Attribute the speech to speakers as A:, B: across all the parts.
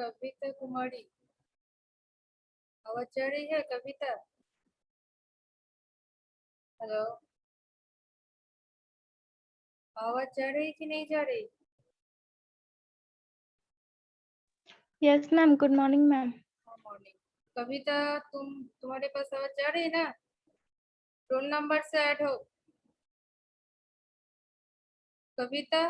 A: कविता कुमारी, आवाज जा रही है कविता? हेलो, आवाज जा रही कि नहीं जा रही?
B: Yes ma'am, good morning ma'am.
A: हाँ मॉर्निंग। कविता, तुम्हारे पास आवाज जा रही ना? रोल नंबर से ऐड हो। कविता,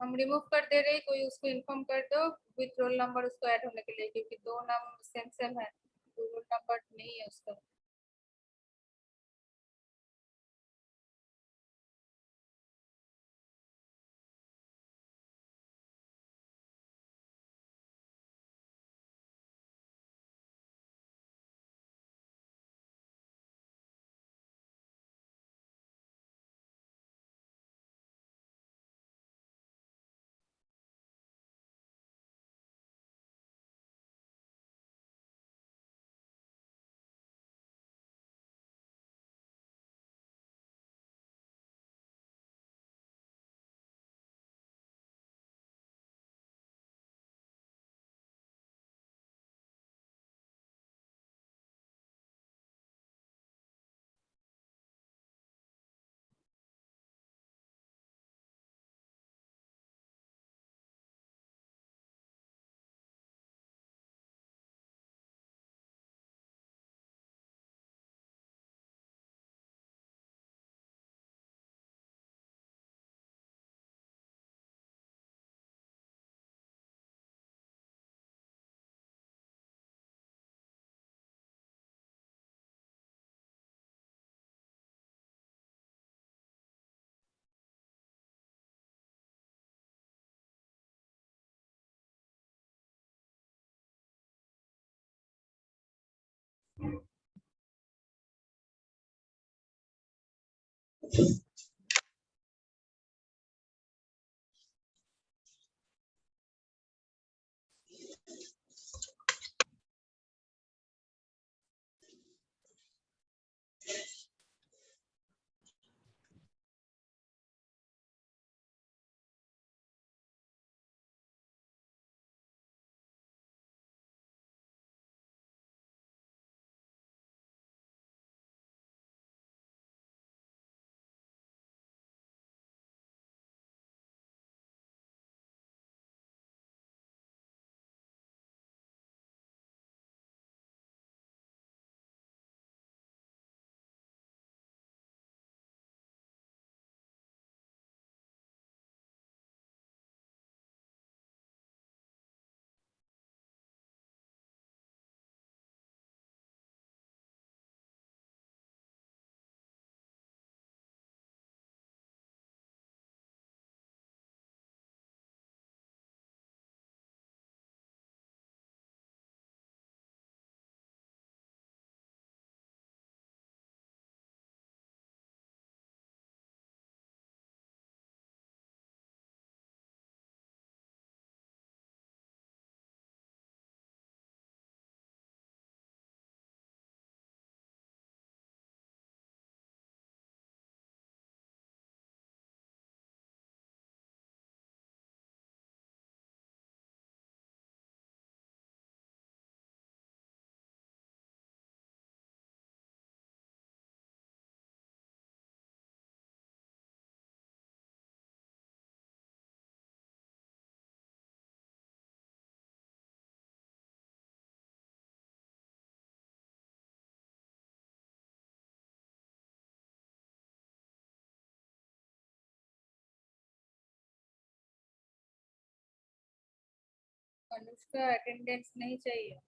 A: हम रिमूव कर दे रहे, कोई उसको इन्फॉर्म कर दो विथ रोल नंबर उसको ऐड होने के लिए, क्योंकि दो नाम सेम सेम है तो रोल नंबर नहीं है उसका। अनुष्का, अटेंडेंस नहीं चाहिए।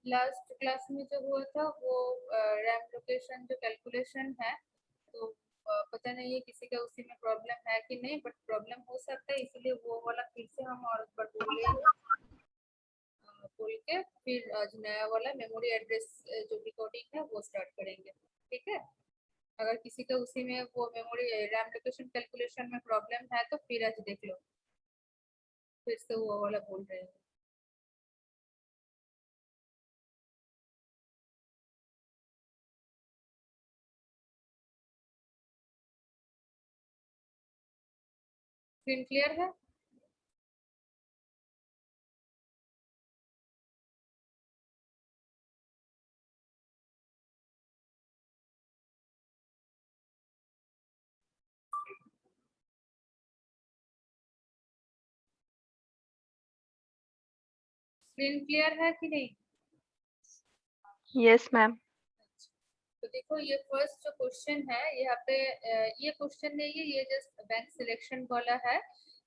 A: लास्ट क्लास में जो हुआ था वो रैम लोकेशन जो कैलकुलेशन है, तो पता नहीं है किसी का उसी में प्रॉब्लम है कि नहीं, बट प्रॉब्लम हो सकता है, इसलिए वो वाला फिर से हम और एक बार बोल के फिर आज नया वाला मेमोरी एड्रेस जो डिकोडिंग है वो स्टार्ट करेंगे। ठीक है, अगर किसी का उसी में वो मेमोरी रैम लोकेशन कैलकुलेशन में प्रॉब्लम है तो फिर आज देख लो, फिर से वो वाला बोल रहे हैं। स्क्रीन क्लियर है? स्क्रीन क्लियर है कि नहीं?
C: Yes ma'am.
A: तो देखो ये फर्स्ट जो क्वेश्चन है यहाँ पे ये क्वेश्चन नहीं है, ये जस्ट बैंक सिलेक्शन वाला है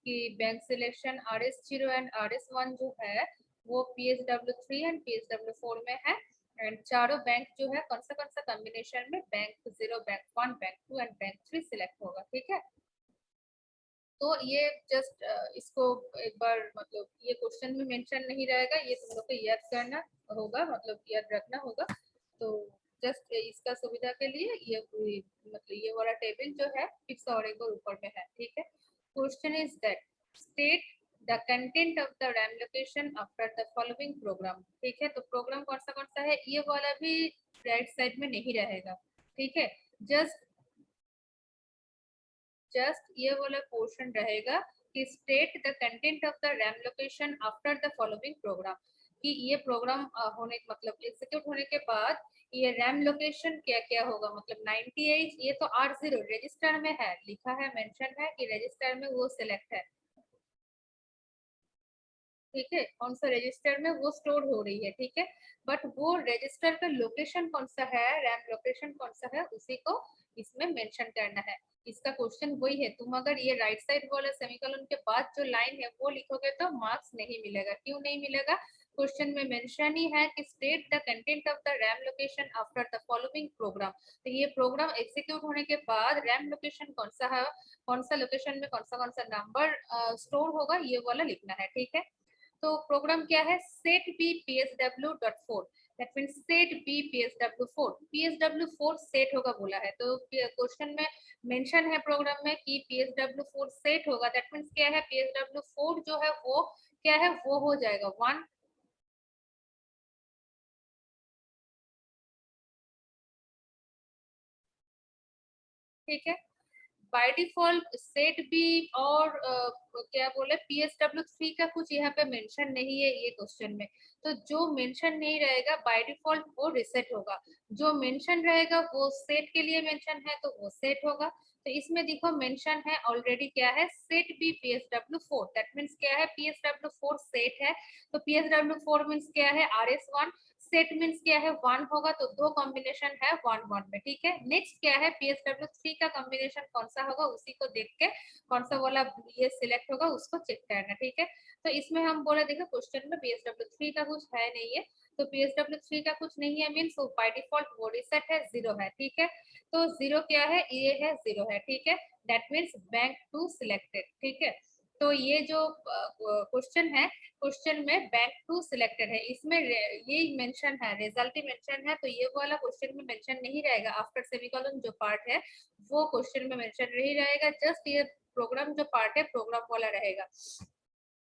A: कि bank selection RS0 and RS1 जो है वो PSW3 एंड PSW4 में है, एंड चारों बैंक जो है कौन सा कॉम्बिनेशन में bank 0, bank 1, bank 2 and bank 3 select होगा। ठीक है, तो ये जस्ट इसको एक बार मतलब ये क्वेश्चन में मेंशन नहीं रहेगा, ये तुम लोग को याद करना होगा, मतलब याद रखना होगा। तो जस्ट इसका सुविधा के लिए ये मतलब ये वाला टेबल जो है फिक्स और एक ऊपर में है। ठीक है, question is that state the content of the RAM location after the following programme. ठीक है, तो प्रोग्राम कौन सा है, ये वाला भी राइट साइड में नहीं रहेगा। ठीक है, जस्ट ये वाला पोर्शन रहेगा कि state the content of the RAM location after the following programme, कि ये प्रोग्राम होने मतलब एग्जीक्यूट होने के बाद ये रैम लोकेशन क्या क्या होगा, मतलब 98 ये तो R0 रजिस्टर में है, लिखा है, मेंशन है कि रजिस्टर में वो सिलेक्ट है। ठीक है, कौन सा रजिस्टर में वो स्टोर हो रही है। ठीक है, बट वो रजिस्टर का लोकेशन कौन सा है, रैम लोकेशन कौन सा है, उसी को इसमें मेंशन करना है। इसका क्वेश्चन वही है, तुम अगर ये राइट साइड वाला सेमीकोलन के बाद जो लाइन है वो लिखोगे तो मार्क्स नहीं मिलेगा। क्यों नहीं मिलेगा, क्वेश्चन में मेंशन ही है कि state the content of the RAM location after the following programme. तो ये प्रोग्राम एग्जीक्यूट होने के बाद रैम लोकेशन कौन सा है, कौन सा लोकेशन में कौन सा नंबर स्टोर होगा, ये वाला लिखना है। ठीक है, तो प्रोग्राम क्या है, set b psw.4, that means set b psw4, psw4 set होगा बोला है, तो क्वेश्चन में मेंशन है प्रोग्राम में कि psw4 सेट होगा, दैट मींस क्या है, psw4 जो है वो क्या है, वो हो जाएगा 1। ठीक है, बाय डिफॉल्ट सेट बी और क्या बोले PSW3 का कुछ यहाँ पे मेंशन नहीं है ये क्वेश्चन में, तो जो मेंशन नहीं रहेगा बाय डिफॉल्ट वो रिसेट होगा, जो मेंशन रहेगा वो सेट के लिए मेंशन है तो वो सेट होगा। तो इसमें देखो मेंशन है ऑलरेडी क्या है, set B PSW4, that means क्या है, PSW4 सेट है, तो PSW4 मींस क्या है, RS1, सेट मींस क्या है, 1 होगा, तो दो कॉम्बिनेशन है 1 1 में। ठीक है, नेक्स्ट क्या है, PSW3 का कॉम्बिनेशन कौन सा होगा, उसी को देख के कौन सा वाला ये सिलेक्ट होगा उसको चेक करना। ठीक है, तो इसमें हम बोले देखो क्वेश्चन में PSW3 का कुछ है नहीं है, तो PSW3 का कुछ नहीं है मीन्स बाय डिफॉल्ट वो रिसेट है, 0 है। ठीक है, तो 0 क्या है, ये है 0 है। ठीक है, दैट मीन्स बैंक 2 सिलेक्टेड। ठीक है, तो ये जो क्वेश्चन है, क्वेश्चन में बैंक 2 सिलेक्टेड है, इसमें ये मेंशन है, रिजल्ट ही मेंशन है, तो ये वाला क्वेश्चन में मेंशन नहीं रहेगा, आफ्टर सेमीकोलन जो पार्ट है वो क्वेश्चन में मेंशन नहीं रहेगा, जस्ट ये प्रोग्राम जो पार्ट है प्रोग्राम वाला रहेगा।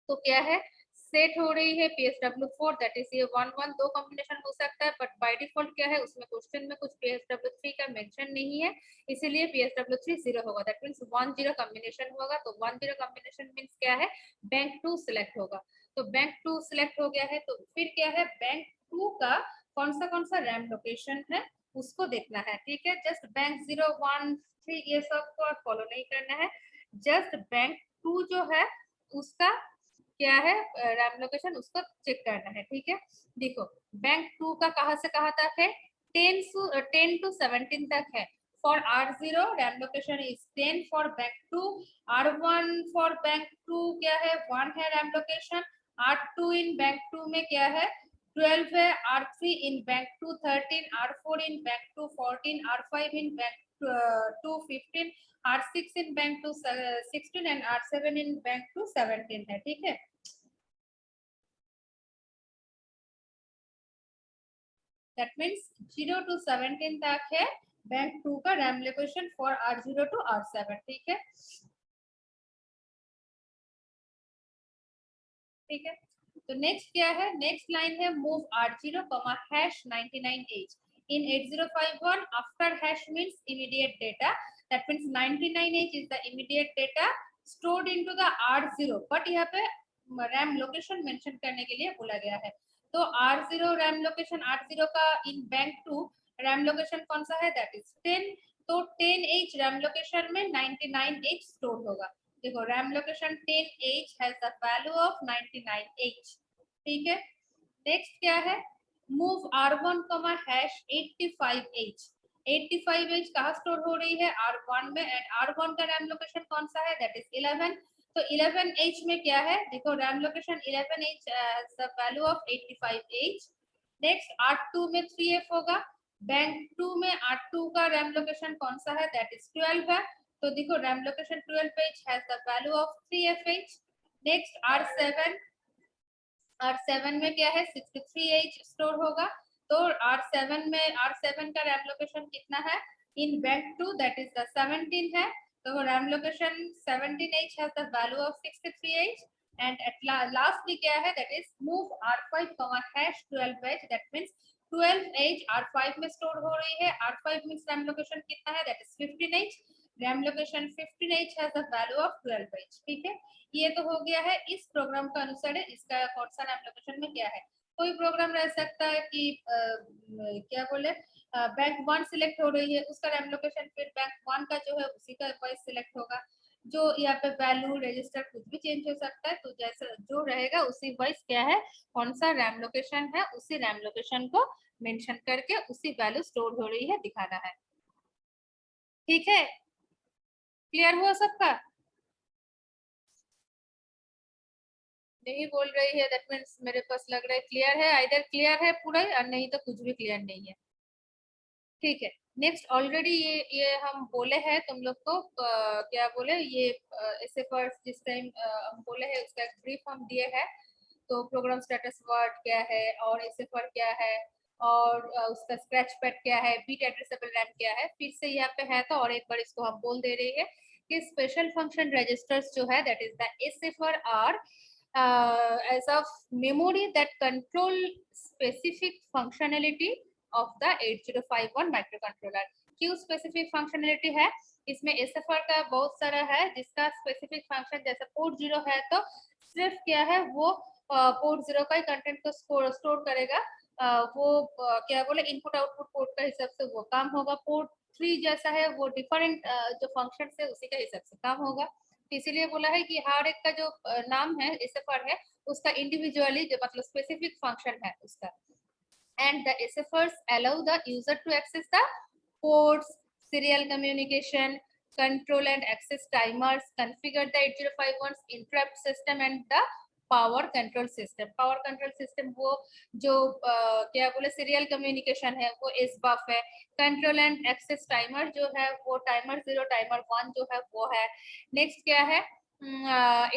A: तो क्या है, सेट हो रही है PSW4, दैट इज ये 1 1 दो कॉम्बिनेशन हो सकता है, बट बाय डिफॉल्ट क्या है, उसमें क्वेश्चन में कुछ PSW3 का मेंशन नहीं है, इसीलिए PSW3 0 होगा, दैट मींस 1 0 कॉम्बिनेशन होगा, तो 1 0 कॉम्बिनेशन मींस क्या है, बैंक 2 सिलेक्ट होगा, तो बैंक 2 सिलेक्ट हो गया है, तो फिर क्या है, बैंक 2 का कौन सा रैम लोकेशन है उसको देखना है। ठीक है, जस्ट बैंक 0 1 3 ये सब को फॉलो नहीं करना है, जस्ट बैंक 2 जो है उसका क्या है रैम लोकेशन उसको चेक करना है। ठीक है, देखो बैंक 2 का कहां से कहां तक है, 10 to 17 तक है। For R0 RAM location is 10, for bank 2 R1 for bank 2 क्या है 1 है रैम लोकेशन, R2 इन बैंक 2 में क्या है 12 है, R3 in bank 2 13, R4 in bank 2 14, R5 in bank 2 15, R6 in bank 2 16 and R7 in bank 2 17 है, ठीक है। That means 0 to 17 तक है बैंक 2 का RAM location for R0 to R7, ठीक है, ठीक है। तो नेक्स्ट क्या है, नेक्स्ट लाइन है move R0, #99H in 8051 after hash means immediate data, that means 99H is the immediate data stored into the R0, but यहाँ पे रैम लोकेशन मेंशन करने के लिए बोला गया है। तो R0 रैम लोकेशन, R0 का इन बैंक 2 रैम लोकेशन कौन सा है, दैट इज 10, तो 10H रैम लोकेशन में 99H स्टोर होगा। देखो RAM location 10H has the value of 99H, ठीक है। नेक्स्ट क्या है, मूव R1 #85H, 85H कहाँ स्टोर हो रही है, R1 में, एंड R1 का रैम लोकेशन कौन सा है, दैट इज 11, तो 11H में क्या है, देखो RAM location 11H has the value of 85H। Next R2 में 3F होगा, बैंक 2 में R2 का रैम लोकेशन कौन सा है, दैट इज 12 है, तो देखो RAM location 12H has the value of 3FH। Next R7 में क्या है, 63H स्टोर होगा, तो R7 में, R7 का रैम लोकेशन कितना है, in bank 2 that is the 17 है, तो RAM location 17H has the value of 63H। And at lastly क्या है, that is move R5 #12H, that means 12H R5 में स्टोर हो रही है, R5 मींस रैम लोकेशन कितना है, that is 15H, RAM location 15H has the value of 12H, ठीक है। ये तो हो गया है इस प्रोग्राम का अनुसार है, इसका कौन सा रैम लोकेशन में क्या है। कोई प्रोग्राम रह सकता है कि क्या बोले, बैंक 1 सिलेक्ट हो रही है, उसका रैम लोकेशन फिर बैंक 1 का जो है उसी का वाइज सिलेक्ट होगा, जो यहाँ पे वैल्यू रजिस्टर कुछ भी चेंज हो सकता है, तो जैसा जो रहेगा उसी वाइज क्या है, कौन सा रैम लोकेशन है, उसी रैम लोकेशन को मेंशन करके उसी वैल्यू स्टोर हो रही है दिखाना है, ठीक है। क्लियर हुआ सबका, नहीं बोल रही है, दैट मीन्स मेरे पास लग रहा है क्लियर है, आइदर क्लियर है पूरा और नहीं तो कुछ भी क्लियर नहीं है, ठीक है। नेक्स्ट ऑलरेडी ये हम बोले हैं तुम लोग को, क्या बोले ये ऐसे फर्स्ट जिस टाइम हम बोले हैं उसका एक ब्रीफ हम दिए हैं, तो प्रोग्राम स्टेटस वर्ड क्या है और ऐसे फर क्या है और उसका स्क्रैच पैड क्या है, बीट एड्रेसेबल रैम क्या है, फिर से यहाँ पे है तो और एक बार इसको हम बोल दे रही है कि स्पेशल फंक्शन रजिस्टर्स जो है that is the SFR are as of memory that control specific functionality of the 8051 microcontroller। क्यों स्पेसिफिक फंक्शनलिटी है, इसमें SFR का बहुत सारा है जिसका स्पेसिफिक फंक्शन, जैसे पोर्ट 0 है तो सिर्फ क्या है वो पोर्ट 0 का ही कंटेंट को स्टोर करेगा, वो क्या बोले इनपुट आउटपुट पोर्ट का हिसाब से वो काम होगा। पोर्ट 3 जैसा है वो डिफरेंट जो फंक्शन है उसी के हिसाब से काम होगा, इसीलिए बोला है कि हर एक का जो नाम है SFR है उसका इंडिविजुअली जो मतलब स्पेसिफिक फंक्शन है उसका। And the SFRs allow the user to access the ports, serial communication, control and access timers, configure the 8051's interrupt system and the power control system. Power control system वो जो क्या बोले serial communication है वो SBUF है, control and access timer जो है वो टाइमर 0 टाइमर 1 जो है वो है। नेक्स्ट क्या है,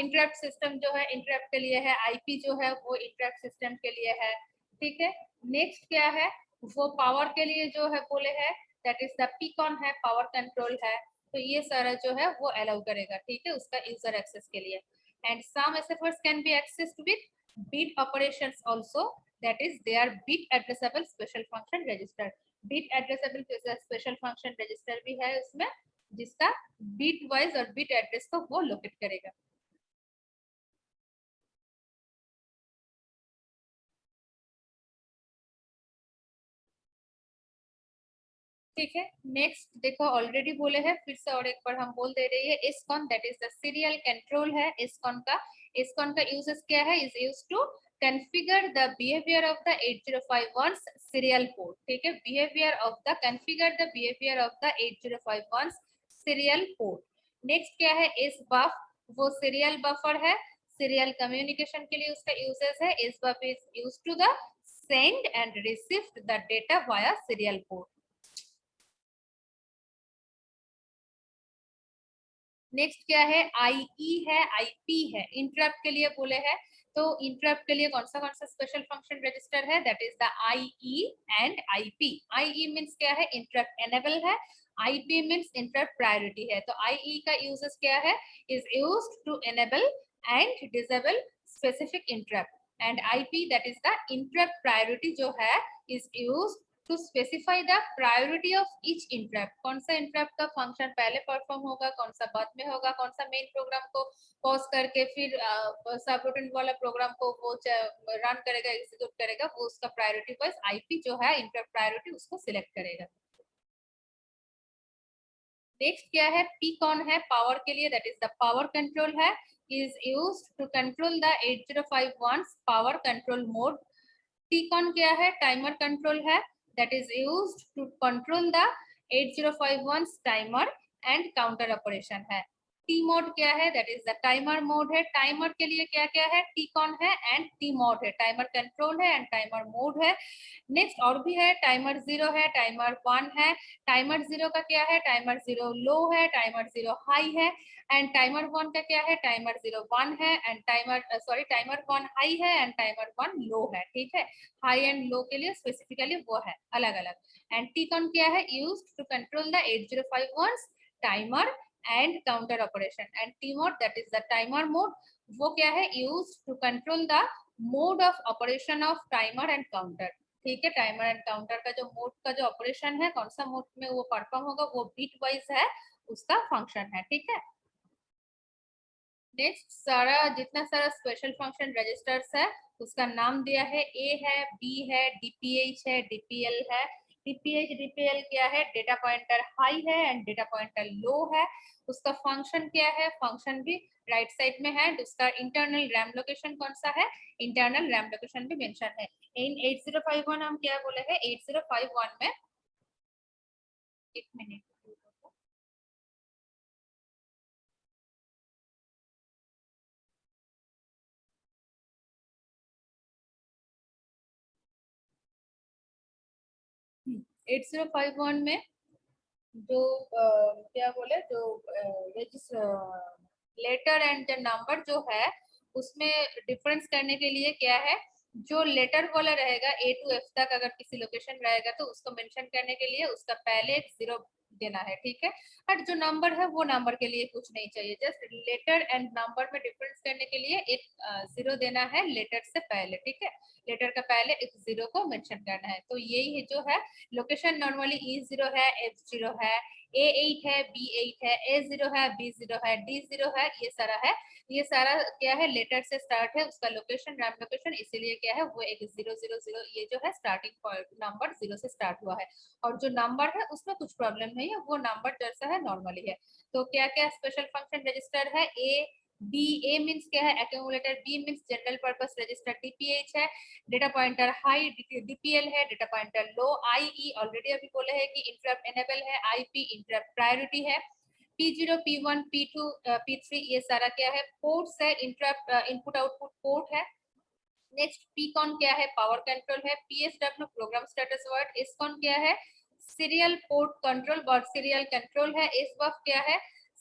A: इंटरप्ट सिस्टम जो है इंटरप्ट के लिए है, IP जो है वो इंटरप्ट सिस्टम के लिए है, ठीक है। नेक्स्ट क्या है, वो पावर के लिए जो है बोले है दैट इज द PCON है, पावर कंट्रोल है, तो ये सारा जो है वो अलाउ करेगा, ठीक है, उसका यूजर एक्सेस के लिए। And some SFRs can be accessed with bit operations also, that is they are bit addressable special function register. Bit addressable special function register भी है उसमें, जिसका बिट वाइज और बिट एड्रेस को वो लोकेट करेगा। ठीक है। नेक्स्ट देखो ऑलरेडी बोले हैं, फिर से और एक बार हम बोल दे रही है, SCON that is the serial control है। SCON का यूजेस क्या है, is use to configure the behaviour of the 8051 serial port, ठीक है, behaviour of the configure the behaviour of the 8051 serial port. Next क्या है, SBUF, वो सीरियल बफर है, सीरियल कम्युनिकेशन के लिए उसका यूजेस है। SBUF is used to the send and received the data via serial port. Next क्या है, IE है, IP है, इंटरप्ट के लिए बोले हैं। तो इंटरप्ट के लिए कौन सा स्पेशल फंक्शन रजिस्टर है, that is the IE and IP। IE means क्या है, इंटरप्ट एनेबल है, IP मींस इंटरप्ट प्रायोरिटी है। तो IE का यूजेस क्या है, is used to enable and disable specific interrupt and IP that is the interrupt priority जो है is used to specify the priority of each interrupt. कौन सा इंटरप्ट का फंक्शन पहले परफॉर्म होगा, कौन सा बाद में होगा, कौन सा मेन प्रोग्राम को पॉज करके फिर सब रूटीन वाला प्रोग्राम को वो रन करेगा, एग्जीक्यूट करेगा, वो उसका प्रायोरिटी वाइज IP जो है इंटरप्ट प्रायोरिटी उसको सिलेक्ट करेगा। नेक्स्ट क्या है, PCON है पावर के लिए, that is the power control है, is used to control the 8051 power control mode. TCON क्या है, टाइमर कंट्रोल है, that is used to control the 8051 timer and counter operation है। T mode क्या है, that is the timer mode है। Timer के लिए क्या क्या है, TCON है एंड T mode है, टाइमर कंट्रोल है एंड टाइमर मोड है। नेक्स्ट और भी है, टाइमर 0 है, टाइमर 1 है। टाइमर 0 का क्या है, टाइमर 0 लो है, टाइमर 0 हाई है एंड टाइमर 1 का क्या है, टाइमर 0 1 है एंड टाइमर 1 हाई है एंड टाइमर 1 लो है। ठीक है, हाई एंड लो के लिए स्पेसिफिकली वो है अलग अलग। एंड TCON क्या है, used to control the 8051 timer and counter operation and T mode that is the timer mode, वो क्या है, used to control the mode of operation of timer and counter. ठीक है, टाइमर एंड काउंटर का जो mode का जो operation है, कौन सा मोड में वो परफॉर्म होगा, वो बीट वाइज है उसका फंक्शन है। ठीक है, नेक्स्ट सारा जितना सारा स्पेशल फंक्शन रजिस्टर्स है उसका नाम दिया है, A है, B है, DPH है, DPL है। DPH DPL क्या है, डेटा पॉइंटर हाई है एंड डेटा पॉइंटर लो है। उसका फंक्शन क्या है, फंक्शन भी राइट साइड में है। उसका इंटरनल रैम लोकेशन कौन सा है, इंटरनल रैम लोकेशन भी मेंशन है। इन 8051 हम क्या बोले हैं, 8051 में एक मिनट 8051 में जो क्या बोले, जो लेटर एंड द नंबर जो है उसमें डिफरेंस करने के लिए क्या है, जो लेटर वाला रहेगा A to F तक अगर किसी लोकेशन रहेगा तो उसको मेंशन करने के लिए उसका पहले एक 0 देना है। ठीक है, और जो नंबर है वो नंबर के लिए कुछ नहीं चाहिए, जस्ट लेटर एंड नंबर में डिफरेंस करने के लिए एक 0 देना है लेटर से पहले। ठीक है, लेटर का पहले एक 0 को मेंशन करना है। तो यही जो है लोकेशन नॉर्मली E0 है, F0 है, A8 है, B8 है, A0 है, B0 है, D0 है, ये सारा है। ये सारा क्या है, लेटर से स्टार्ट है, उसका लोकेशन रैम लोकेशन, इसीलिए क्या है वो एक 000 ये जो है स्टार्टिंग नंबर 0 से स्टार्ट हुआ है। और जो नंबर है उसमें कुछ प्रॉब्लम नहीं है, वो नंबर जैसा है नॉर्मली है। तो क्या क्या स्पेशल फंक्शन रजिस्टर है, A मींस क्या है, accumulator, B means general purpose register, DPH है, डेटा पॉइंटर हाई, DPL है, डेटा पॉइंटर लो, IE ऑलरेडी अभी बोले हैं कि इंटरप्ट एनेबल है, IP इंटरप्ट प्रायोरिटी है, P0 P1 P2 P3 ये सारा क्या है, पोर्ट्स है, इंटरप्ट इनपुट आउटपुट पोर्ट है। नेक्स्ट PCON क्या है, पावर कंट्रोल है, PSW program status word, SCON क्या है, सीरियल पोर्ट कंट्रोल और सीरियल कंट्रोल है, SBUF क्या है,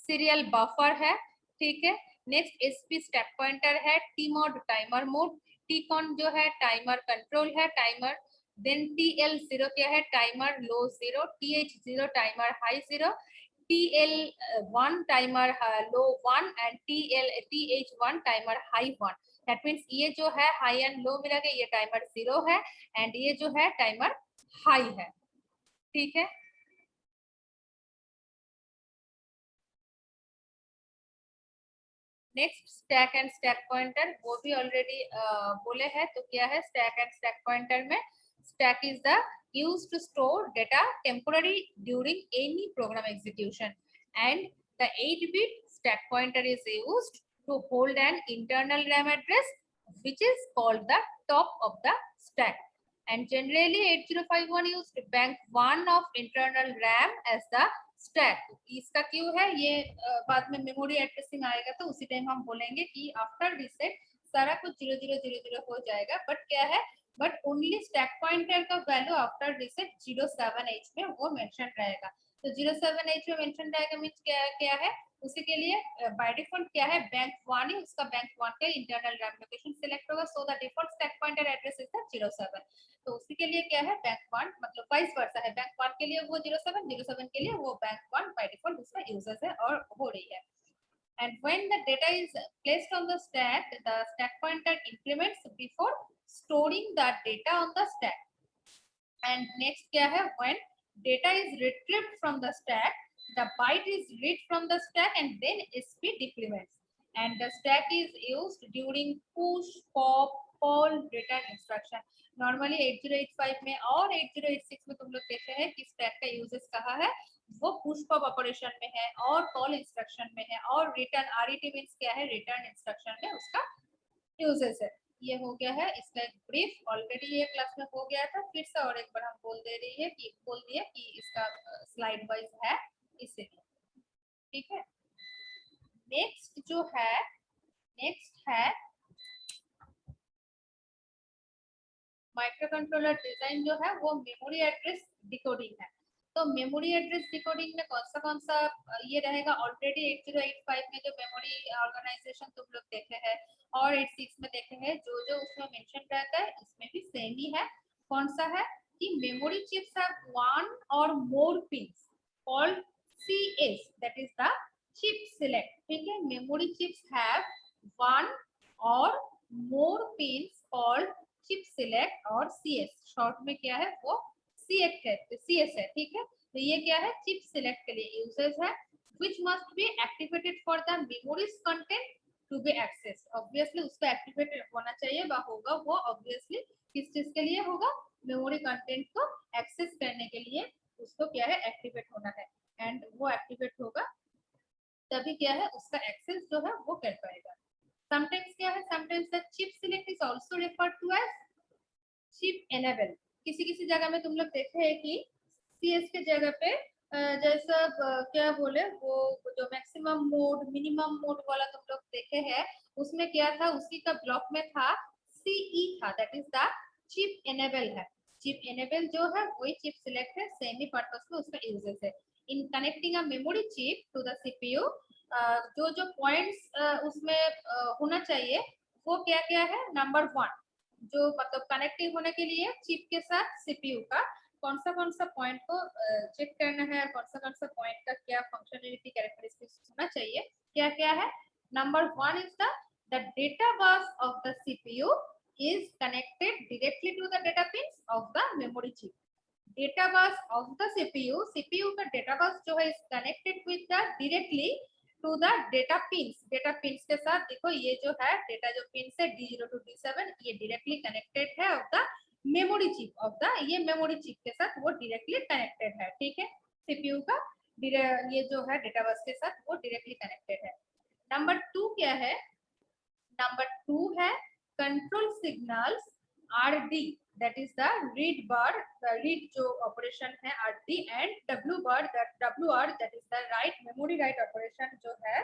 A: सीरियल बफर है। ठीक है, नेक्स्ट SP स्टैक पॉइंटर है, T mode timer mode, TCON जो है टाइमर कंट्रोल है, टाइमर। देन TL0 क्या है, timer low 0, TH0 timer high 0, TL1 timer low 1 and TH1 timer high 1। That means ये जो है हाई एंड लो मिला के ये टाइमर 0 है एंड ये जो है टाइमर हाई है। ठीक है, next stack and stack pointer, वो भी ऑलरेडी बोले हैं। तो क्या है स्टैक एंड स्टैक पॉइंटर में, stack is the use to store data temporary during any program execution and the 8-bit stack pointer is used to hold an internal RAM address which is called the top of the stack and generally 8051 used bank 1 of internal RAM as the stack. इसका क्यों है ये बाद में memory addressing आएगा तो उसी time हम बोलेंगे कि आफ्टर रीसेट सारा कुछ 0000 हो जाएगा, बट क्या है बट ओनली स्टैक पॉइंटर का वैल्यू आफ्टर रीसेट 07H में वो मेंशन रहेगा। तो 07H में मेंशन रहेगा मींस क्या क्या है, उसी के लिए बाय डिफॉल्ट क्या है, बैंक 1 ही उसका बैंक 1 का इंटरनल रैम लोकेशन सिलेक्ट होगा, so the default stack pointer address is the 07। तो उसी के लिए क्या है बैंक 1, मतलब वाइस वर्सा है, बैंक 1 के लिए वो 07 के लिए वो बैंक 1 बाय डिफॉल्ट उसका यूजेस है और हो रही है। And when the data is placed on the stack pointer increments before storing the data on the stack. And next क्या है, when data is retrieved from the stack, the byte is read from the stack and then SP decrements. And the stack is used during push, pop, call, return instruction. Normally 8085 में और 8086 में तुम लोग देखे हैं कि स्टैक का uses कहाँ है, वो पुश पॉप ऑपरेशन में है और कॉल इंस्ट्रक्शन में है, और रिटर्न आरईटी मींस क्या है, रिटर्न इंस्ट्रक्शन में उसका यूजेस है। ये हो गया है इसका एक ब्रीफ, ऑलरेडी ये क्लास में हो गया था, फिर से और एक बार हम बोल दिए कि इसका स्लाइड वाइज है इसीलिए, ठीक है। नेक्स्ट जो है, नेक्स्ट है माइक्रो कंट्रोलर डिजाइन जो है वो मेमोरी एड्रेस डिकोडिंग है। तो मेमोरी एड्रेस डिकोडिंग में कौन सा ये रहेगा, ऑलरेडी 8085 में जो मेमोरी ऑर्गेनाइजेशन तुम लोग देखे हैं और 86 में देखे हैं, जो जो उसमें मेंशन रहता है इसमें भी सेम ही है। कौन सा है कि memory chips have one or more pins called CS, that is the chip select, ठीक है। Memory chips have one or more pins called chip select or CS, short में क्या है वो CS है, ठीक है। तो ये क्या है, चिप सिलेक्ट के लिए यूजेस है, which must be activated for the memory's content to be accessed। Obviously उसका एक्टिवेटेड होना चाहिए, वह होगा वो ऑब्वियसली किस चीज के लिए होगा, मेमोरी कंटेंट को एक्सेस करने के लिए उसको क्या है, एक्टिवेट होना है, एंड वो एक्टिवेट होगा तभी क्या है उसका एक्सेस जो है वो कर पाएगा। Sometimes क्या है, sometimes the chip select is also referred to as chip enable। किसी जगह में तुम लोग देखे हैं कि CS के जगह पे जैसा क्या बोले वो जो मैक्सिमम मोड मिनिमम मोड वाला तुम लोग देखे हैं, उसमें क्या था, उसी का ब्लॉक में था CE था, that is the chip enable है। चिप एनेबल जो है वही चिप सिलेक्ट है, सेम ही पर्पस में उसका यूजेस है। In connecting a memory chip to the CPU, जो जो पॉइंट्स उसमें होना चाहिए वो क्या क्या है, नंबर 1 जो मतलब कनेक्टिंग होने के लिए चिप के साथ CPU का कौन सा पॉइंट को चेक करना है, और कौन सा पॉइंट का क्या फंक्शनलिटी कैरेक्टरिस्टिक्स होना चाहिए, क्या क्या है। Number 1 is the data bus of the CPU is connected directly to the data pins of the memory chip। Data bus of the CPU का डेटा बस जो है is connected with the directly to the data pins के साथ। देखो ये जो है data जो पिन्स है D0 to D7 ये डायरेक्टली कनेक्टेड है of the memory chip off the, ये मेमोरी चिप के साथ वो डायरेक्टली कनेक्टेड है, ठीक है। CPU का ये जो है डेटा बस के साथ वो डायरेक्टली कनेक्टेड है। नंबर 2 क्या है, नंबर 2 है control signals RD, that is the read bar, the read जो ऑपरेशन है RD, and W bar, that WR, that is the write memory write operation जो है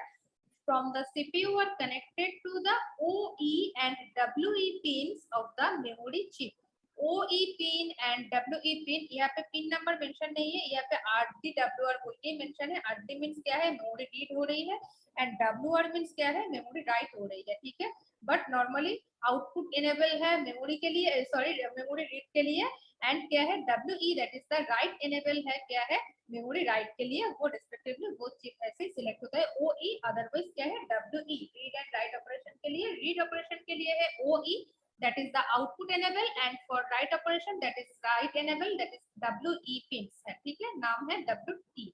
A: from the CPU are connected to the OE and WE pins of the memory chip। OE pin and WE pin, यहाँ पे pin number mention नहीं है, यहाँ पे RD WR बोल के मेंशन है। RD मींस क्या है, मेमोरी रीड हो रही है, एंड WR मींस क्या है, मेमोरी राइट हो रही है, ठीक है। बट नॉर्मली आउटपुट इनेबल है मेमोरी के लिए, सॉरी मेमोरी रीड के लिए, एंड क्या है WE that is the write enable है, क्या है मेमोरी राइट के लिए, वो रिस्पेक्टिवली वो चिप ऐसे सिलेक्ट होता है OE, अदरवाइज क्या है WE read and write operation के लिए, रीड ऑपरेशन के लिए है OE that is the output enable, and for write operation that is write enable, that is WE pins है, ठीक है, नाम है WE।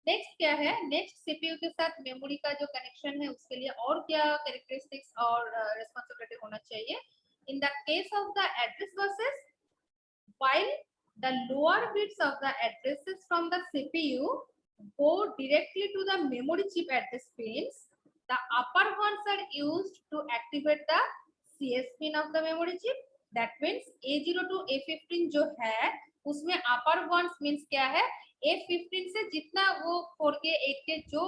A: नेक्स्ट क्या है, नेक्स्ट CPU के साथ मेमोरी का जो कनेक्शन है उसके लिए और क्या कैरेक्टरिस्टिक्स और रिस्पांसिबिलिटी होना चाहिए। In the case of the address buses, while the lower bits of the addresses from the CPU go directly to the memory chip address pins, the upper ones are used to activate the CS pin of the memory chip। That means A0 to A15 जो है उसमें upper ones means क्या है, A15 से जितना वो 4K 8K जो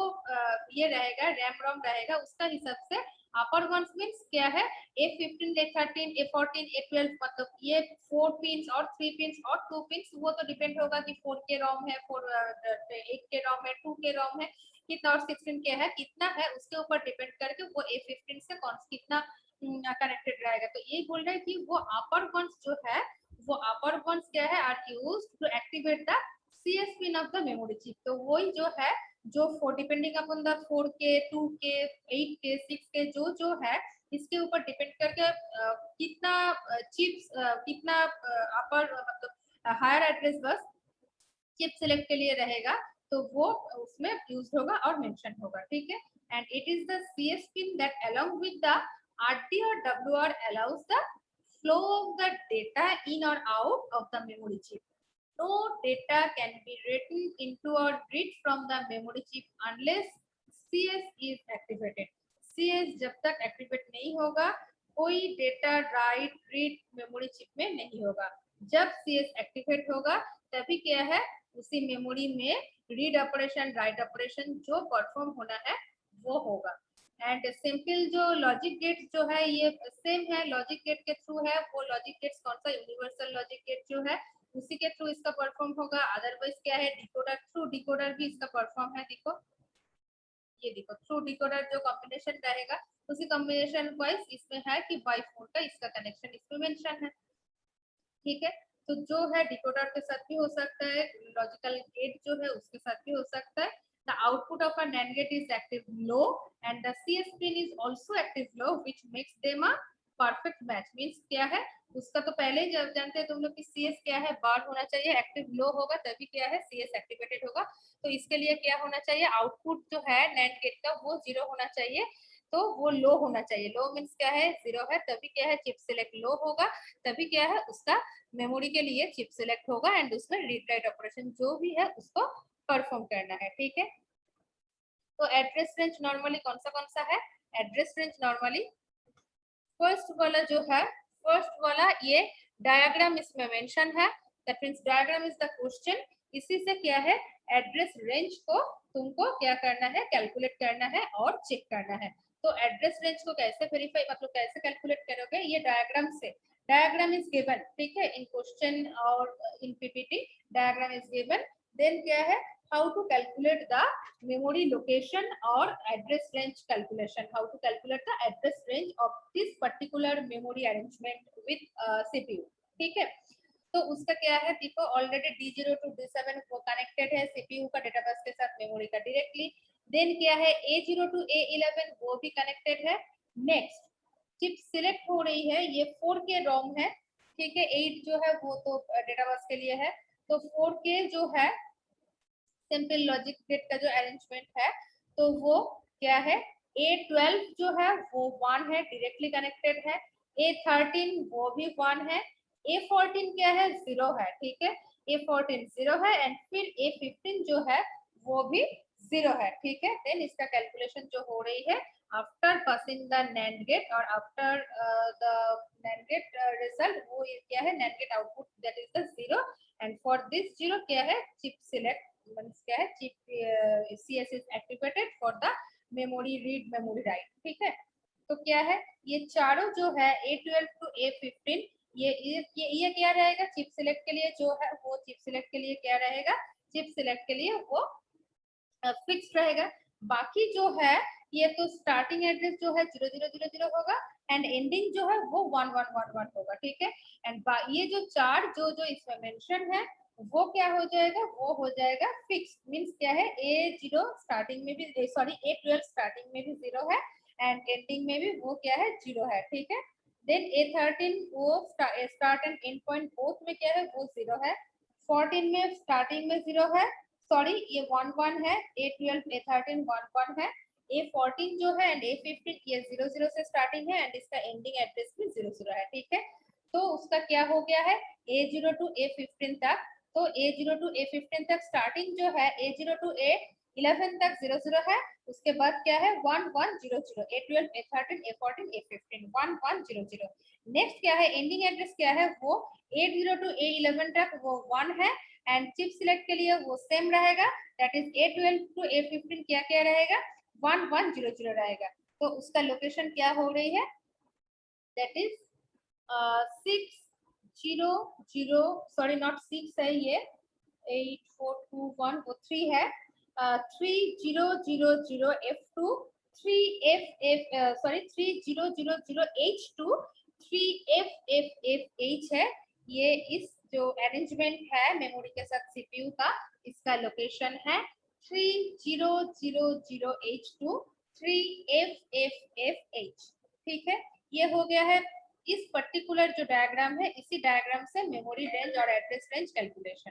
A: ये रहेगा रैम रोम रहेगा उसका हिसाब से अपर वंस मीन्स क्या है, A15, A13, A14, A12, मतलब ये 4 पिंस और 3 पिंस और 2 पिंस, वो तो डिपेंड होगा कि 4 के रोम है, 8 के रोम है, 2 के रोम है कितना, और 16 के है कितना है, उसके ऊपर डिपेंड करके वो A15 से कौन कितना कनेक्टेड रहेगा। तो ये बोल रहा है कि वो अपर वंस जो है, वो अपर वंस क्या है, are used to activate the CS pin of the memory chip. तो वही जो है, जो four depending upon the 4K, 2K, 8K, 6K जो है, इसके ऊपर डिपेंड करके कितना चिप्स, कितना अपर मतलब higher address bus chip select के लिए रहेगा, तो वो उसमें यूज होगा और मेंशन होगा, ठीक है। And it is the CS pin that along with the RD or WR allows the flow of the data in or out of the memory chip. No data can be written into or read from the memory chip unless CS is activated. CS जब तक activate नहीं होगा, कोई data right read memory chip में नहीं होगा। जब CS activate होगा, तभी क्या है, उसी मेमोरी में रीड ऑपरेशन, राइट ऑपरेशन जो परफॉर्म होना है वो होगा। एंड सिंपल जो लॉजिक गेट जो है, ये सेम है, लॉजिक गेट के थ्रू है। वो लॉजिक गेट्स कौन सा, यूनिवर्सल लॉजिक गेट जो है, उसी के थ्रू इसका परफॉर्म होगा। अदरवाइज क्या है, डिकोडर, थ्रू डिकोडर भी इसका परफॉर्म है। देखो ये देखो, थ्रू डिकोडर जो कॉम्बिनेशन रहेगा, उसी कॉम्बिनेशन वाइज इसमें है कि बाई फोन का इसका कनेक्शन इसमें मेंशन है, ठीक है। तो जो है डिकोडर के साथ भी हो सकता है, लॉजिकल गेट जो है उसके साथ भी हो सकता है। The output of a NAND gate is active low and the CS pin is also active low, which makes them a perfect match. Means क्या है, उसका तो पहले ही जब जानते हैं तुम लोग कि CS क्या है, बार होना चाहिए, एक्टिव लो होगा तभी क्या है, CS एक्टिवेटेड होगा। तो इसके लिए क्या होना चाहिए, आउटपुट जो है NAND गेट का वो 0 होना चाहिए, तो वो लो होना चाहिए। लो मीन्स क्या है, 0 है, तभी क्या है चिप सिलेक्ट लो होगा, तभी क्या है उसका मेमोरी के लिए चिप सिलेक्ट होगा एंड उसमें रीड राइट ऑपरेशन जो भी है उसको परफॉर्म करना है, ठीक है। तो एड्रेस रेंज नॉर्मली कौन सा है, एड्रेस रेंज नॉर्मली फर्स्ट वाला जो है, फर्स्ट वाला ये डायग्राम इसमें मेंशन है, that means diagram is the question. इसी से क्या है, एड्रेस रेंज को तुमको क्या करना है, कैलकुलेट करना है और चेक करना है। तो एड्रेस रेंज को कैसे वेरीफाई, मतलब कैसे कैलकुलेट करोगे, ये डायग्राम से, डायग्राम इज गिवन, ठीक है, in question or in PPT diagram is given. Then क्या है, how to calculate the memory location or address range calculation, how to calculate the address range of this particular memory arrangement with CPU, ठीक है। तो उसका क्या है, देखो already D0 to D7 वो कनेक्टेड है CPU का डेटा बस के साथ, मेमोरी का डायरेक्टली। देन क्या है, A0 to A11 वो भी कनेक्टेड है। नेक्स्ट चिप सिलेक्ट हो रही है, ये 4K रोम है, ठीक है, 8 जो है वो तो डेटा बस के लिए है, तो 4K जो है सिंपल लॉजिक गेट का जो अरेंजमेंट है, तो वो क्या है, A12 जो है वो 1 है, डायरेक्टली कनेक्टेड है। A13 वो भी 1 है। A14 क्या है, 0 है, ठीक है, A14 0 है एंड फिर A15 जो है वो भी 0 है, ठीक है। देन इसका कैलकुलेशन जो हो रही है after passing the NAND gate or after the NAND gate result, वो क्या है, NAND gate output that is the 0 and for this 0 क्या है, चिप सिलेक्ट मींस क्या है, chip CS is activated for the memory read, memory write, ठीक है। तो क्या है, ये चारों जो है A12 टू A15, ये क्या रहेगा, चिप सिलेक्ट के लिए जो है, वो चिप सिलेक्ट के लिए क्या रहेगा, चिप सिलेक्ट के लिए वो फिक्स रहेगा। बाकी जो है, ये तो स्टार्टिंग एड्रेस जो है 0000 होगा एंड एंडिंग जो है वो 1111 होगा, ठीक है। एंड ये जो चार जो जो इसमें मेंशन है वो क्या हो जाएगा, वो हो जाएगा फिक्स। मींस क्या है, A0 स्टार्टिंग में भी, सॉरी A12 स्टार्टिंग में भी 0 है एंड एंडिंग में भी वो क्या है, 0 है, ठीक है। देन A13 वो start and and point both में क्या है, वो 0 है। 14 में स्टार्टिंग में 0 है, सॉरी ये 1 है, A12 A13 1 है। A14 जो है एंड A15 ये 00 से स्टार्टिंग है एंड इसका एंडिंग एड्रेस भी 00 है, ठीक है। तो उसका क्या हो गया है, A0 टू A15 तक, तो A0 टू A15 तक स्टार्टिंग जो है A0 टू A11 तक 00 है, उसके बाद क्या है 1100, A12 A13 A14 A15 1100। Next क्या है, एंडिंग एड्रेस क्या है, वो A0 टू A11 तक वो 1 है एंड चिप सिलेक्ट के लिए वो सेम रहेगा, that is A12 to A15 क्या क्या रहेगा, 1100 रहेगा। तो उसका लोकेशन क्या हो रही है, दैट इज 600, सॉरी नॉट 6 है ये, 8421 वो 3 है, 3000F2 3000H2 3FFFH है। ये इस जो अरेंजमेंट है मेमोरी के साथ सीपीयू का, इसका लोकेशन है 3000H2 3FFFH। ठीक है, ये हो गया है इस पर्टिकुलर जो डायग्राम है, इसी डायग्राम से मेमोरी रेंज और एड्रेस रेंज कैलकुलेशन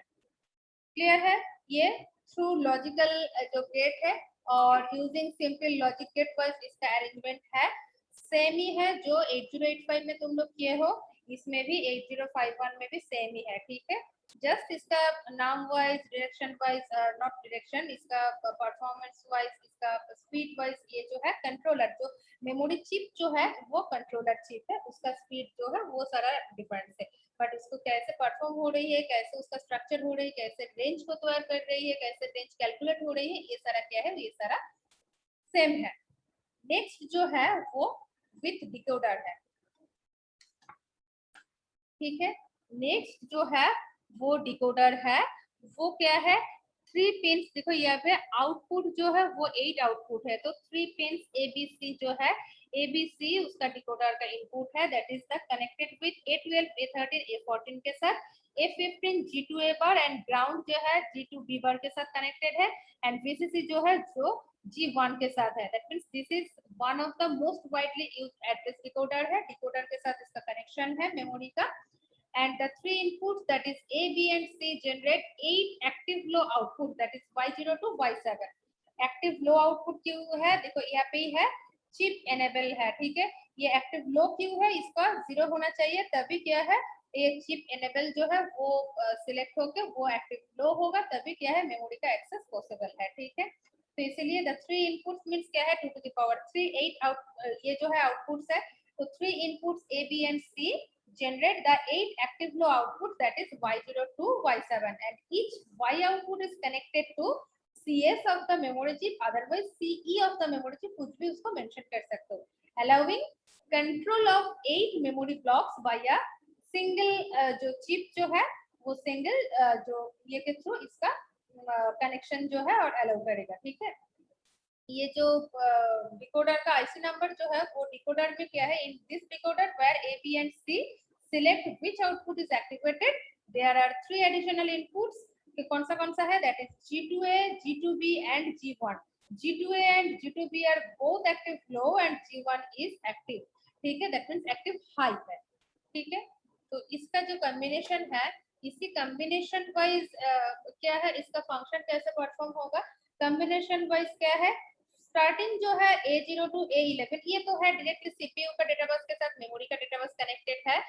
A: क्लियर है। ये थ्रू लॉजिकल जो गेट है और using simple logic gate wise इसका अरेंजमेंट है, सेम ही है जो 8085 में तुम लोग किए हो, इसमें भी 8051 में भी सेम ही है। ठीक है, जस्ट इसका नाम wise, direction wise, not direction, इसका परफॉर्मेंस वाइज, इसका स्पीड वाइज, ये जो है कंट्रोलर, जो मेमोरी चिप जो है वो कंट्रोलर चिप है, उसका स्पीड जो है वो सारा डिफरेंस है, बट उसको कैसे परफॉर्म हो रही है, कैसे उसका स्ट्रक्चर हो रही है, कैसे रेंज को तैयार कर रही है, कैसे रेंज कैलकुलेट हो रही है, ये सारा क्या है, ये सारा सेम है। नेक्स्ट जो है वो विथ डिकोडर है। ठीक है, नेक्स्ट जो है वो डिकोडर है, वो क्या है, 3 पिंस, देखो यहाँ पे आउटपुट जो है वो 8 आउटपुट है, तो 3 पिंस ABC जो है, ABC उसका डिकोडर का इनपुट है, that is the connected with A12 A13 A14 के साथ, A15 G2A bar and ground जो है G2B बार के साथ कनेक्टेड है, एंड VCC जो है जो G1 के साथ है, that means this is one of the most widely used address decoder है, डिकोडर के साथ इसका कनेक्शन है मेमोरी का, and the 3 inputs that is A, B and C generate 8 active low output that is Y0 to Y7। Active low output क्यों है, देखो यहाँ पे ही है चिप एनेबल है। ठीक है, ये एक्टिव लो क्यों है, इसका 0 होना चाहिए, तभी क्या है ये चिप एनेबल जो है वो सिलेक्ट होके वो एक्टिव लो होगा, तभी क्या है मेमोरी का एक्सेस पॉसिबल है। ठीक है, तो इसीलिए द 3 इनपुट्स मींस क्या है 2 to the power 3 8 आउट, ये जो है आउटपुट्स है, तो 3 inputs A, B and C generate the 8 active low outputs that is Y0 to Y7, and each Y output is connected to CS of the memory chip, otherwise CE of the memory chip, कुछ भी उसको mention कर सकते हो, allowing control of 8 memory blocks by a single जो chip जो है वो सिंगल जो ये के थ्रू इसका कनेक्शन जो है और अलाउ करेगा। ठीक है, ये जो डिकोडर का आईसी नंबर जो है वो डिकोडर में क्या है, in this decoder where A, B and C select which output is activated, there are 3 additional inputs, कौन सा है, that is G2A, G2B and G1। G2A and G2B are both active low and G1 is active। ठीक है, that means active high है। ठीक है, तो इसका जो कॉम्बिनेशन है, इसी कॉम्बिनेशन वाइज क्या है, इसका फंक्शन कैसे परफॉर्म होगा, कॉम्बिनेशन वाइज क्या है, स्टार्टिंग जो है A0 टू A11, ये तो है डायरेक्टली सीपीयू का डेटा बस के साथ मेमोरी का डेटा बस कनेक्टेड है,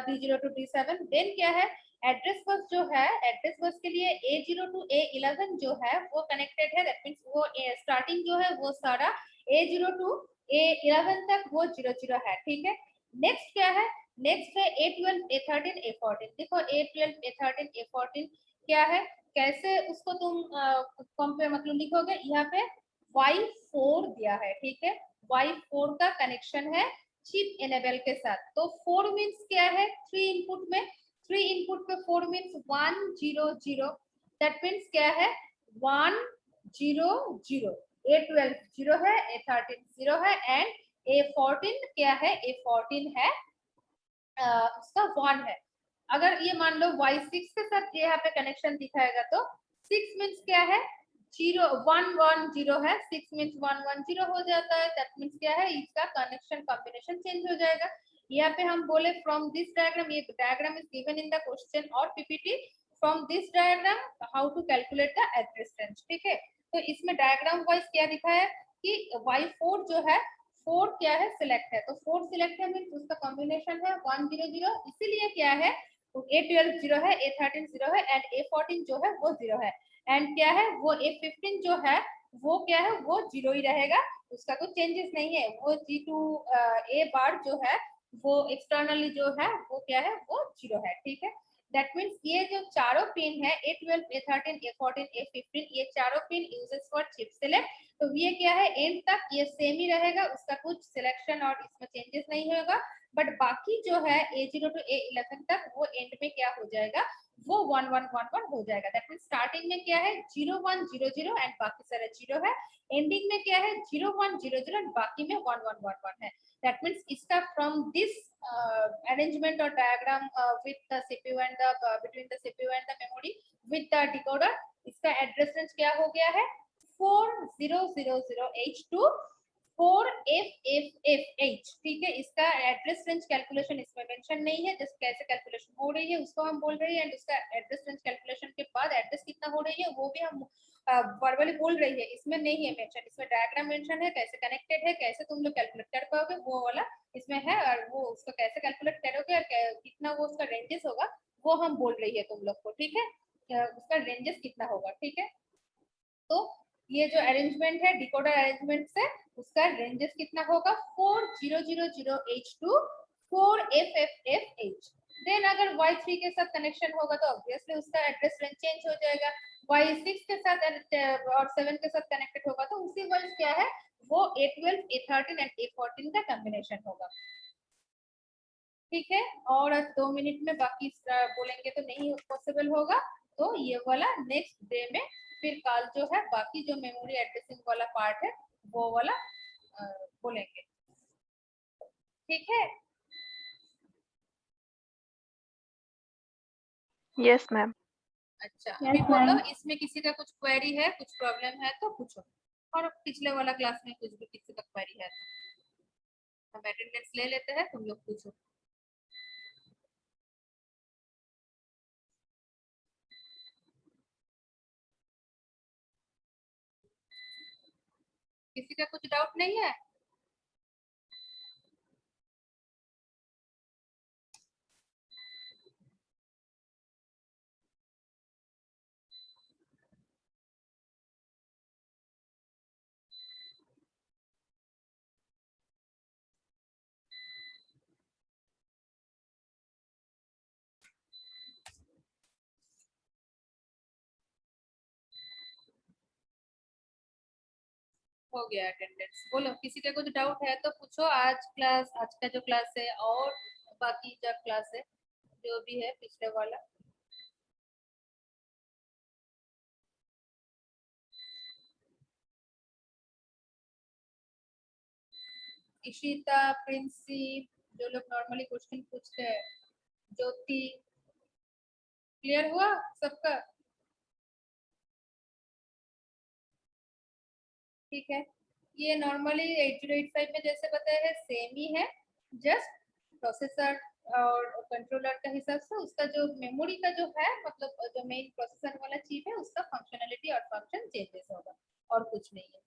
A: D0 टू D7। देन क्या है एड्रेस बस जो है, एड्रेस बस के लिए A0 टू A11 जो है वो कनेक्टेड है, दैट मींस वो स्टार्टिंग जो है वो सारा A0 टू A11 तक वो 00 है। ठीक है, नेक्स्ट क्या है, नेक्स्ट है A12 A13 A14। देखो A12 A13 A14 क्या है, कैसे उसको तुम कंपेयर मतलब लिखोगे, यहाँ पे Y4 दिया है। ठीक है, Y4 का कनेक्शन है चिप एनेबल के साथ, तो 4 मींस क्या है, 3 इनपुट में 3 इनपुट पे 4 मींस 1 0 0, दैट मींस क्या है 1 0 0, A12 0 है, A13 0 है एंड A14 क्या है, A14 है उसका 1 है। अगर ये मान लो Y6 के साथ यहाँ पे कनेक्शन दिखाएगा तो 6 मींस क्या है 0 1 1 0 है, 6 मींस 1 1 0 हो जाता है, दैट मींस क्या है इसका कनेक्शन कॉम्बिनेशन चेंज हो जाएगा। यहाँ पे हम बोले फ्रॉम दिस डायग्राम, ये diagram is given in the question or PPT, from this diagram how to calculate the address range. ठीक है, तो इसमें डायग्राम वाइज क्या दिखा है कि Y4 जो है 4 क्या है सिलेक्ट है, तो 4 सिलेक्ट है मींस उसका कॉम्बिनेशन है 1 0 0, इसीलिए क्या है A12 0 है, A13 0 है एंड A14 जो है वो 0 है, एंड क्या है वो A15 जो है वो क्या है वो 0 ही रहेगा, उसका कोई चेंजेस नहीं है, वो G2 A बार जो है वो एक्सटर्नली जो है वो क्या है वो 0 है। ठीक है, दैट मीन्स ये जो चारों पिन है A12, A13, A14, A15, ये चारों pin uses for chip select. तो ये क्या है, एंड तक ये सेम ही रहेगा, उसका कुछ सिलेक्शन और इसमें चेंजेस नहीं होगा। बट बाकी जो है A0 to A11 तक वो एंड में क्या हो जाएगा, वो 1111 हो जाएगा। दैट मीन्स स्टार्टिंग में क्या है 0100 एंड बाकी सारे 0 है, एंडिंग में क्या है 0100 एंड बाकी में 1111 है। दैट मीन्स इसका from this arrangement or diagram with the CPU and the between the CPU and the memory with the decoder, इसका एड्रेस रेंज क्या हो गया है 4000H to 4FFFH। ठीक है, इसका एड्रेस रेंज कैलकुलेशन इसमें मेंशन नहीं है, जस्ट कैसे कैलकुलेशन हो रही है उसको हम बोल रहे हैं, एंड उसका एड्रेस रेंज कैलकुलेशन के बाद एड्रेस कितना हो रही है वो भी हम वर्बली बोल रही है, इसमें नहीं है मेंशन, इसमें डायग्राम मेंशन है, कैसे कनेक्टेड है, कैसे तुम लोग कैलकुलेट कर पाओगे वो वाला इसमें है, और वो उसको कैसे कैलकुलेट करोगे और कितना वो उसका रेंजेस होगा वो हम बोल रही है तुम लोग को। ठीक है, उसका रेंजेस कितना होगा। ठीक है, तो ये जो अरेंजमेंट है डिकोडर अरेंजमेंट से उसका रेंजेस कितना होगा 4000H to 4FFFH। देन अगर Y3 के साथ कनेक्शन होगा तो ऑब्वियसली उसका एड्रेस रेंज चेंज हो जाएगा, Y6 के साथ और 7 के साथ कनेक्टेड होगा तो उसी वाइज क्या है वो A12, A13 एंड A14 का कॉम्बिनेशन होगा। ठीक है, और 2 मिनट में बाकी बोलेंगे तो नहीं पॉसिबल होगा, तो ये वाला नेक्स्ट डे में फिर कल जो है बाकी जो मेमोरी एड्रेसिंग वाला पार्ट है वो वाला बोलेंगे। ठीक है,
C: यस मैम।
A: अच्छा
B: Yes,
A: अभी बोलो
B: ma'am.
A: इसमें किसी का कुछ क्वेरी है, कुछ प्रॉब्लम है तो पूछो, और पिछले वाला क्लास में कुछ भी किसी का क्वेरी है तो हम अटेंडेंस ले लेते हैं, तुम लोग पूछो। किसी का कुछ डाउट नहीं है? हो गया अटेंडेंस। बोलो किसी का कुछ डाउट है तो पूछो, आज का जो क्लास है और बाकी जो क्लास है जो भी है पिछले वाला। इशिता, प्रिंसी, जो लोग नॉर्मली क्वेश्चन पूछते हैं, ज्योति, क्लियर हुआ सबका? ठीक है, ये नॉर्मली 8085 में जैसे बताया है सेम ही है, जस्ट प्रोसेसर और कंट्रोलर का हिसाब से उसका जो मेमोरी का जो है मतलब जो मेन प्रोसेसर वाला चीज है उसका फंक्शनलिटी और फंक्शन चेंजेस होगा और कुछ नहीं है।